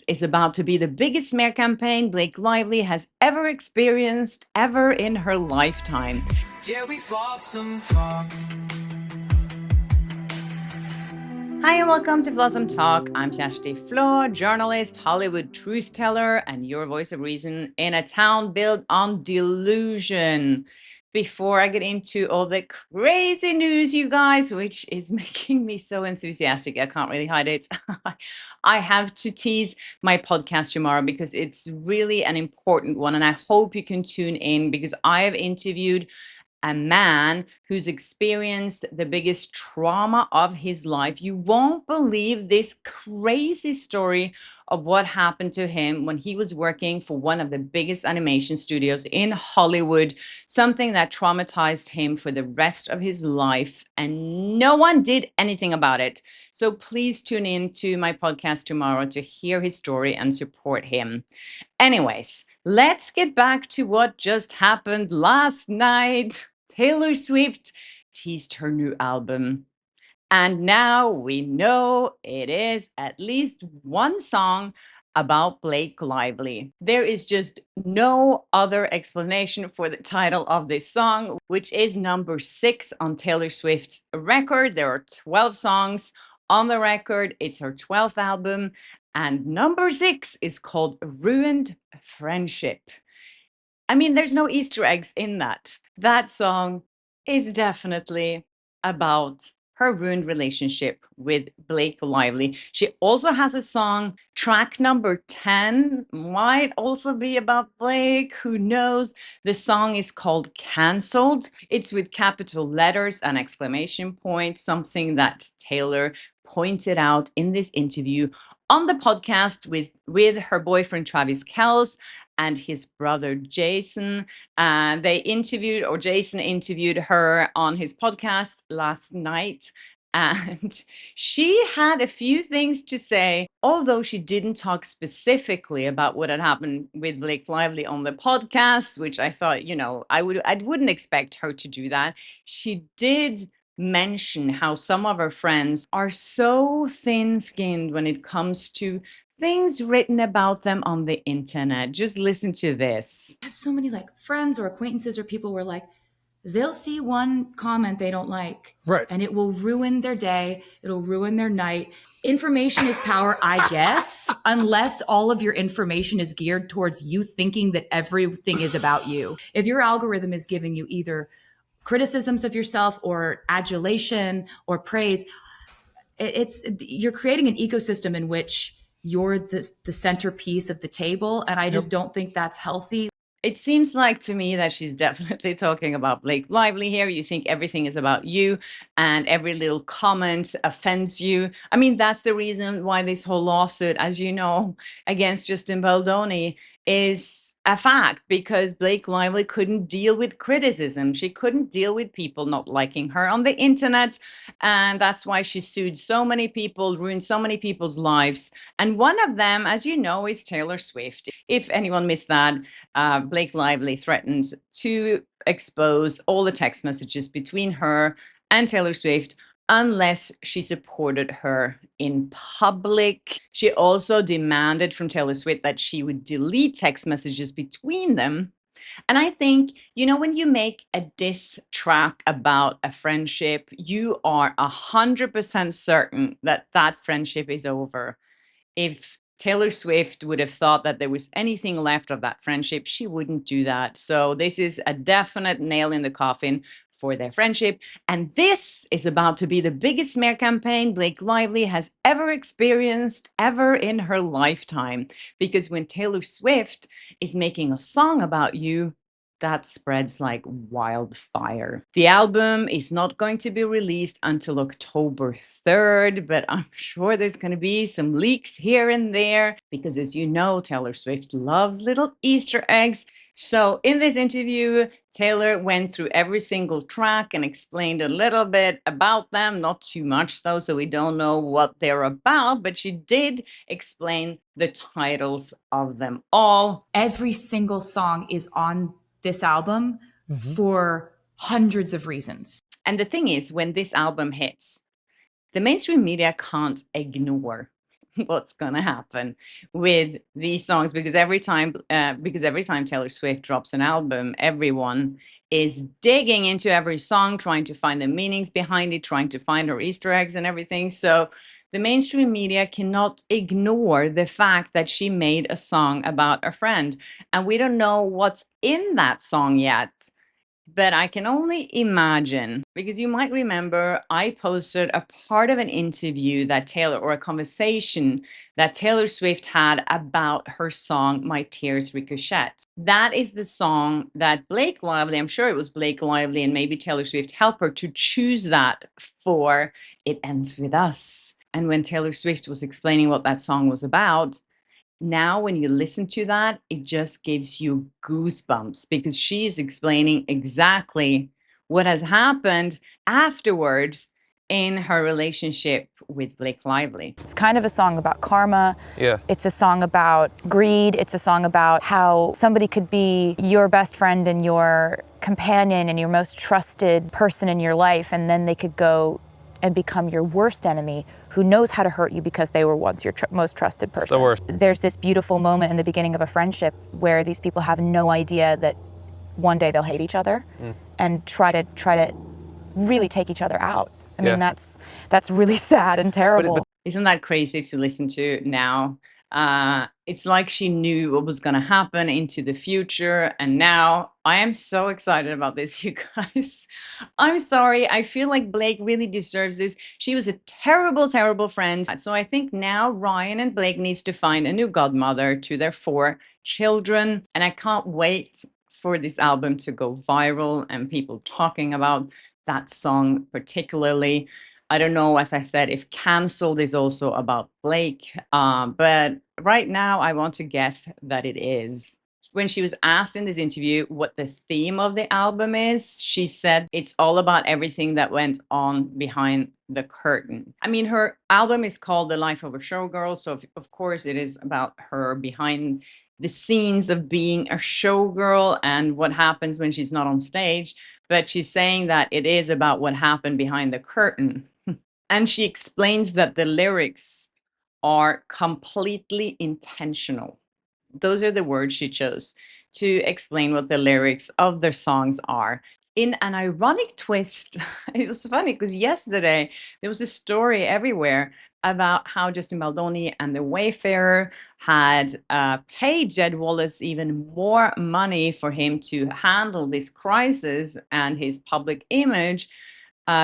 is about to be the biggest smear campaign Blake Lively has ever experienced ever in her lifetime. Yeah, we've lost some talk. Hi and welcome to Blossom Talk. I'm Kjersti Flå, journalist, Hollywood truth teller, and your voice of reason in a town built on delusion. Before I get into all the crazy news, you guys, which is making me so enthusiastic, I can't really hide it. I have to tease my podcast tomorrow because it's really an important one, and I hope you can tune in because I have interviewed a man who's experienced the biggest trauma of his life. You won't believe this crazy story of what happened to him when he was working for one of the biggest animation studios in Hollywood, something that traumatized him for the rest of his life, and no one did anything about it. So please tune in to my podcast tomorrow to hear his story and support him. Anyways, let's get back to what just happened last night. Taylor Swift teased her new album. And now we know it is at least one song about Blake Lively. There is just no other explanation for the title of this song, which is number 6 on Taylor Swift's record. There are 12 songs on the record. It's her 12th album. And number 6 is called Ruined Friendship. I mean, there's no Easter eggs in that. That song is definitely about her ruined relationship with Blake Lively. She also has a song, track number 10, might also be about Blake, who knows? The song is called Cancelled. It's with capital letters and exclamation points, something that Taylor pointed out in this interview on the podcast with her boyfriend Travis Kelce and his brother Jason. Jason interviewed her on his podcast last night. And she had a few things to say, although she didn't talk specifically about what had happened with Blake Lively on the podcast, which I thought, I wouldn't expect her to do that. She did mention how some of her friends are so thin-skinned when it comes to things written about them on the internet. Just listen to this. I have so many friends or acquaintances or people where they'll see one comment they don't like, right, and it will ruin their day. It'll ruin their night. Information is power, I guess, unless all of your information is geared towards you thinking that everything is about you. If your algorithm is giving you either criticisms of yourself or adulation or praise, you're creating an ecosystem in which you're the centerpiece of the table. And I just don't think that's healthy. It seems like to me that she's definitely talking about Blake Lively here. You think everything is about you and every little comment offends you. I mean, that's the reason why this whole lawsuit, as you know, against Justin Baldoni is a fact, because Blake Lively couldn't deal with criticism. She couldn't deal with people not liking her on the internet. And that's why she sued so many people, ruined so many people's lives. And one of them, as you know, is Taylor Swift. If anyone missed that, Blake Lively threatened to expose all the text messages between her and Taylor Swift unless she supported her in public. She also demanded from Taylor Swift that she would delete text messages between them. And I think, when you make a diss track about a friendship, you are 100% certain that that friendship is over. If Taylor Swift would have thought that there was anything left of that friendship, she wouldn't do that. So this is a definite nail in the coffin for their friendship. And this is about to be the biggest smear campaign Blake Lively has ever experienced ever in her lifetime. Because when Taylor Swift is making a song about you, that spreads like wildfire. The album is not going to be released until October 3rd, but I'm sure there's going to be some leaks here and there because, as you know, Taylor Swift loves little Easter eggs. So in this interview, Taylor went through every single track and explained a little bit about them, not too much though, so we don't know what they're about, but she did explain the titles of them all. Every single song is on this album for hundreds of reasons. And the thing is, when this album hits, the mainstream media can't ignore what's gonna happen with these songs, because every time Taylor Swift drops an album, everyone is digging into every song, trying to find the meanings behind it, trying to find her Easter eggs and everything. So the mainstream media cannot ignore the fact that she made a song about a friend, and we don't know what's in that song yet. But I can only imagine, because you might remember I posted a part of an interview that or a conversation that Taylor Swift had about her song, My Tears Ricochet. That is the song that Blake Lively, I'm sure it was Blake Lively and maybe Taylor Swift helped her to choose that for It Ends With Us. And when Taylor Swift was explaining what that song was about, now when you listen to that, it just gives you goosebumps, because she's explaining exactly what has happened afterwards in her relationship with Blake Lively. It's kind of a song about karma. Yeah. It's a song about greed. It's a song about how somebody could be your best friend and your companion and your most trusted person in your life, and then they could go and become your worst enemy, who knows how to hurt you because they were once your most trusted person. It's the worst. There's this beautiful moment in the beginning of a friendship where these people have no idea that one day they'll hate each other and try to really take each other out. I mean, that's really sad and terrible. Isn't that crazy to listen to now? It's like she knew what was going to happen into the future. And now I am so excited about this, you guys. I'm sorry. I feel like Blake really deserves this. She was a terrible, terrible friend. So I think now Ryan and Blake needs to find a new godmother to their 4 children. And I can't wait for this album to go viral and people talking about that song particularly. I don't know, as I said, if Cancelled is also about Blake, but right now I want to guess that it is. When she was asked in this interview what the theme of the album is, she said it's all about everything that went on behind the curtain. I mean, her album is called The Life of a Showgirl, so of course it is about her behind the scenes of being a showgirl and what happens when she's not on stage. But she's saying that it is about what happened behind the curtain. And she explains that the lyrics are completely intentional. Those are the words she chose to explain what the lyrics of their songs are. In an ironic twist, it was funny because yesterday there was a story everywhere about how Justin Baldoni and the Wayfarer had paid Jed Wallace even more money for him to handle this crisis and his public image,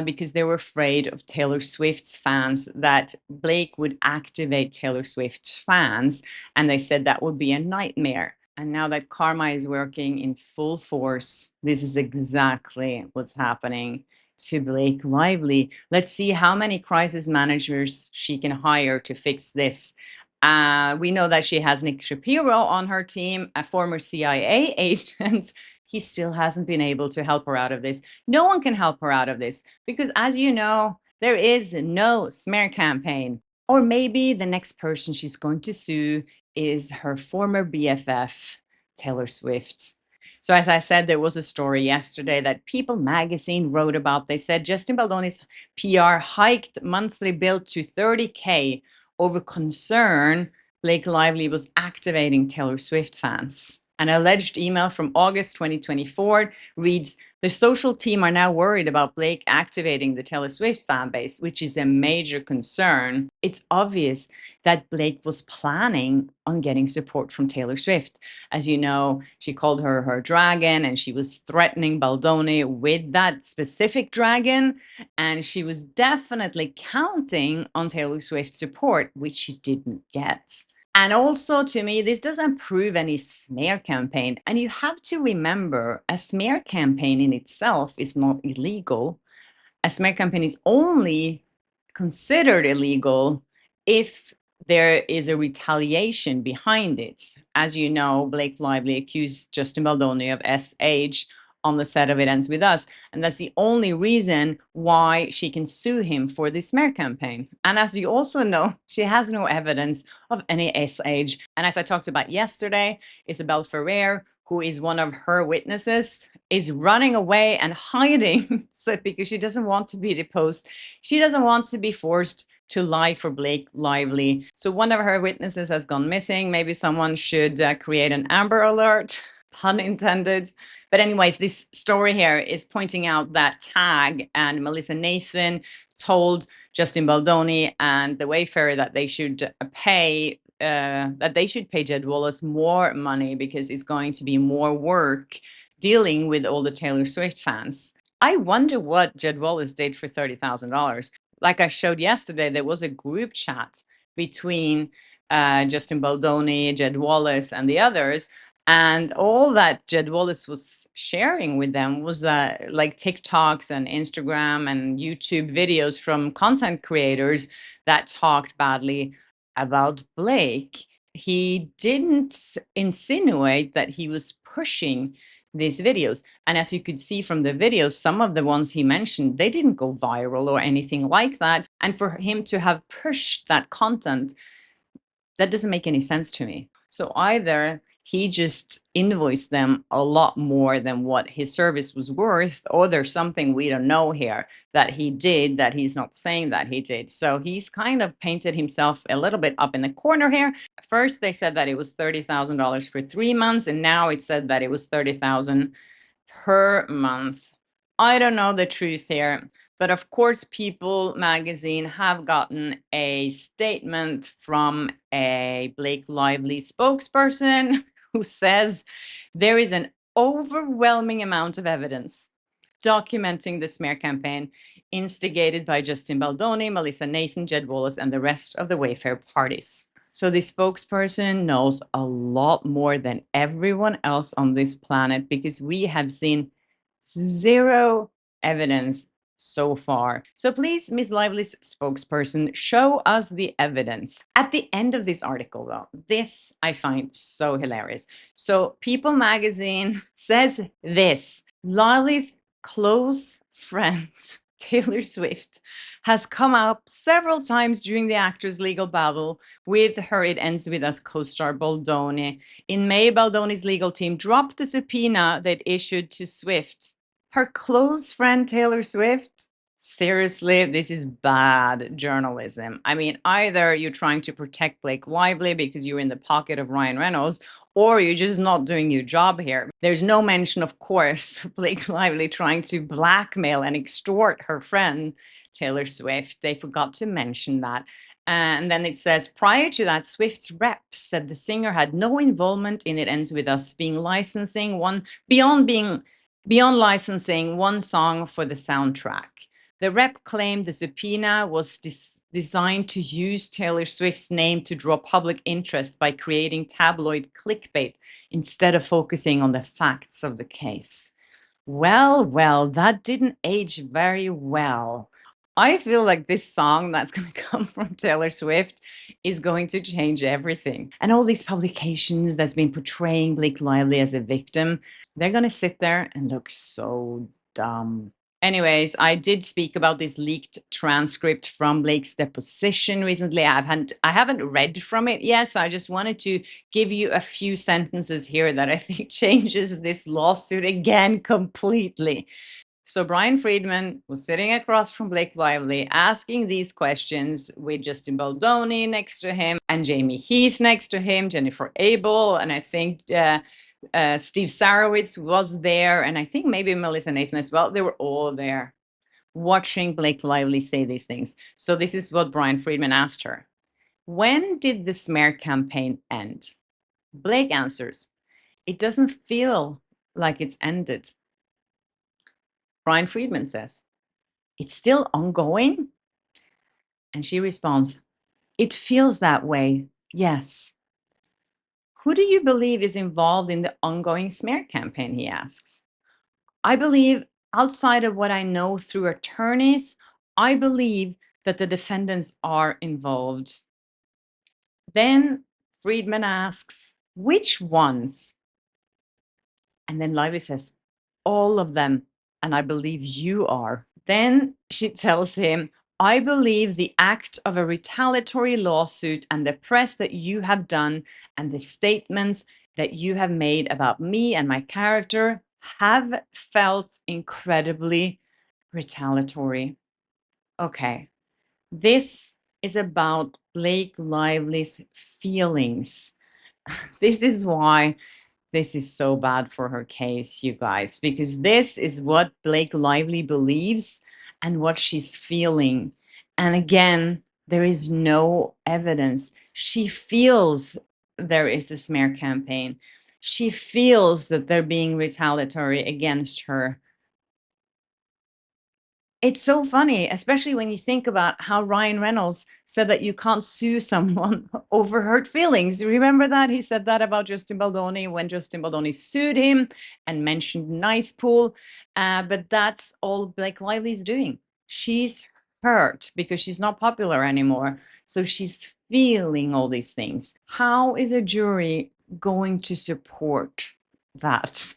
because they were afraid of Taylor Swift's fans, that Blake would activate Taylor Swift's fans. And they said that would be a nightmare. And now that karma is working in full force, this is exactly what's happening to Blake Lively. Let's see how many crisis managers she can hire to fix this. We know that she has Nick Shapiro on her team, a former CIA agent. He still hasn't been able to help her out of this. No one can help her out of this because, as you know, there is no smear campaign. Or maybe the next person she's going to sue is her former BFF, Taylor Swift. So as I said, there was a story yesterday that People magazine wrote about. They said Justin Baldoni's PR hiked monthly bill to $30K over concern Blake Lively was activating Taylor Swift fans. An alleged email from August 2024 reads, "The social team are now worried about Blake activating the Taylor Swift fan base, which is a major concern. It's obvious that Blake was planning on getting support from Taylor Swift. As you know, she called her her dragon and she was threatening Baldoni with that specific dragon. And she was definitely counting on Taylor Swift's support, which she didn't get." And also, to me, this doesn't prove any smear campaign. And you have to remember, a smear campaign in itself is not illegal. A smear campaign is only considered illegal if there is a retaliation behind it. As you know, Blake Lively accused Justin Baldoni of SH on the set of It Ends With Us. And that's the only reason why she can sue him for this smear campaign. And as you also know, she has no evidence of any SH. And as I talked about yesterday, Isabel Ferrer, who is one of her witnesses, is running away and hiding because she doesn't want to be deposed. She doesn't want to be forced to lie for Blake Lively. So one of her witnesses has gone missing. Maybe someone should create an Amber Alert, pun intended. But anyways, this story here is pointing out that Tag and Melissa Nathan told Justin Baldoni and the Wayfarer that they should pay Jed Wallace more money because it's going to be more work dealing with all the Taylor Swift fans. I wonder what Jed Wallace did for $30,000. Like I showed yesterday, there was a group chat between Justin Baldoni, Jed Wallace, and the others. And all that Jed Wallace was sharing with them was like TikToks and Instagram and YouTube videos from content creators that talked badly about Blake. He didn't insinuate that he was pushing these videos. And as you could see from the videos, some of the ones he mentioned, they didn't go viral or anything like that. And for him to have pushed that content, that doesn't make any sense to me. So either he just invoiced them a lot more than what his service was worth, or there's something we don't know here that he did that he's not saying that he did. So he's kind of painted himself a little bit up in the corner here. First, they said that it was $30,000 for 3 months, and now it said that it was $30,000 per month. I don't know the truth here. But of course, People magazine have gotten a statement from a Blake Lively spokesperson who says there is an overwhelming amount of evidence documenting the smear campaign instigated by Justin Baldoni, Melissa Nathan, Jed Wallace, and the rest of the Wayfair parties. So the spokesperson knows a lot more than everyone else on this planet because we have seen zero evidence so far. So please, Miss Lively's spokesperson, show us the evidence. At the end of this article, though, this I find so hilarious. So People magazine says this: Lively's close friend, Taylor Swift, has come up several times during the actor's legal battle with her It Ends With Us co-star Baldoni. In May, Baldoni's legal team dropped the subpoena they'd issued to Swift. Her close friend Taylor Swift? Seriously, this is bad journalism. I mean, either you're trying to protect Blake Lively because you're in the pocket of Ryan Reynolds, or you're just not doing your job here. There's no mention, of course, of Blake Lively trying to blackmail and extort her friend Taylor Swift. They forgot to mention that. And then it says, prior to that, Swift's rep said the singer had no involvement in It Ends With Us being licensing one beyond licensing one song for the soundtrack. The rep claimed the subpoena was designed to use Taylor Swift's name to draw public interest by creating tabloid clickbait instead of focusing on the facts of the case. Well, that didn't age very well. I feel like this song that's going to come from Taylor Swift is going to change everything. And all these publications that's been portraying Blake Lively as a victim, they're going to sit there and look so dumb. Anyways, I did speak about this leaked transcript from Blake's deposition recently. I haven't read from it yet, so I just wanted to give you a few sentences here that I think changes this lawsuit again completely. So Brian Friedman was sitting across from Blake Lively asking these questions with Justin Baldoni next to him and Jamie Heath next to him, Jennifer Abel, and I think Steve Sarowitz was there, and I think maybe Melissa Nathan as well. They were all there watching Blake Lively say these things. So this is what Brian Friedman asked her. When did the smear campaign end? Blake answers, it doesn't feel like it's ended. Brian Friedman says, it's still ongoing? And she responds, it feels that way, yes. Who do you believe is involved in the ongoing smear campaign, he asks. I believe, outside of what I know through attorneys, I believe that the defendants are involved. Then Friedman asks, which ones? And then Lively says, all of them, and I believe you are. Then she tells him, I believe the act of a retaliatory lawsuit and the press that you have done and the statements that you have made about me and my character have felt incredibly retaliatory. Okay, this is about Blake Lively's feelings. This is why this is so bad for her case, you guys, because this is what Blake Lively believes and what she's feeling. And again, there is no evidence. She feels there is a smear campaign. She feels that they're being retaliatory against her. It's so funny, especially when you think about how Ryan Reynolds said that you can't sue someone over hurt feelings. Remember that? He said that about Justin Baldoni when Justin Baldoni sued him and mentioned Nice Pool. But that's all Blake Lively's doing. She's hurt because she's not popular anymore. So she's feeling all these things. How is a jury going to support that?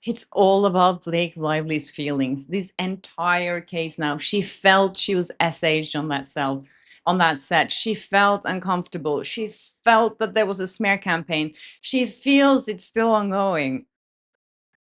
It's all about Blake Lively's feelings. This entire case now, she felt she was SH'd on that set. She felt uncomfortable. She felt that there was a smear campaign. She feels it's still ongoing.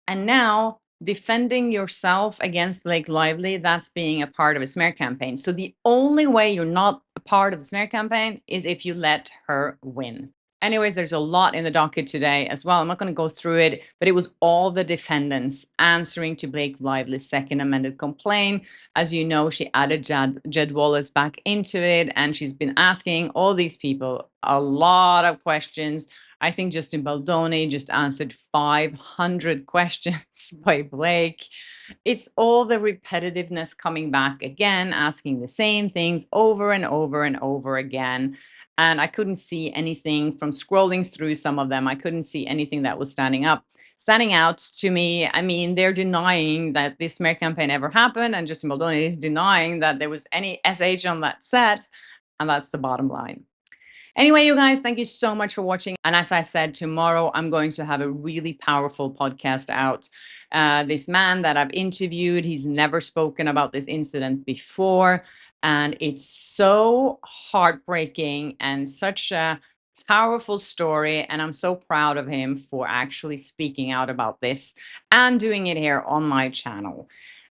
And now defending yourself against Blake Lively, that's being a part of a smear campaign. So the only way you're not a part of the smear campaign is if you let her win. Anyways, there's a lot in the docket today as well. I'm not going to go through it, but it was all the defendants answering to Blake Lively's second amended complaint. As you know, she added Jed Wallace back into it, and she's been asking all these people a lot of questions. I think Justin Baldoni just answered 500 questions by Blake. It's all the repetitiveness coming back again, asking the same things over and over and over again. And I couldn't see anything from scrolling through some of them. I couldn't see anything that was standing out to me. I mean, they're denying that this smear campaign ever happened, and Justin Baldoni is denying that there was any SH on that set. And that's the bottom line. Anyway, you guys, thank you so much for watching. And as I said, tomorrow I'm going to have a really powerful podcast out. This man that I've interviewed, he's never spoken about this incident before. And it's so heartbreaking and such a powerful story. And I'm so proud of him for actually speaking out about this and doing it here on my channel.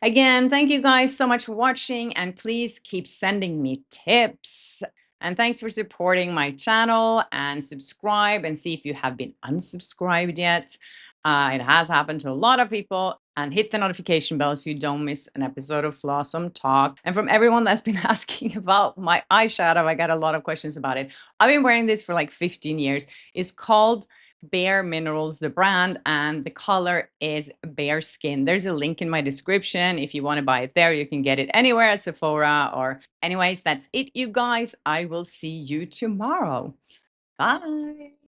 Again, thank you guys so much for watching, and please keep sending me tips. And thanks for supporting my channel, and subscribe and see if you have been unsubscribed yet. It has happened to a lot of people. And hit the notification bell so you don't miss an episode of Flawsome Talk. And from everyone that's been asking about my eyeshadow, I got a lot of questions about it. I've been wearing this for like 15 years. It's called Bare Minerals, the brand, and the color is Bare Skin. There's a link in my description. If you want to buy it there, you can get it anywhere at Sephora or anyways, that's it, you guys. I will see you tomorrow. Bye.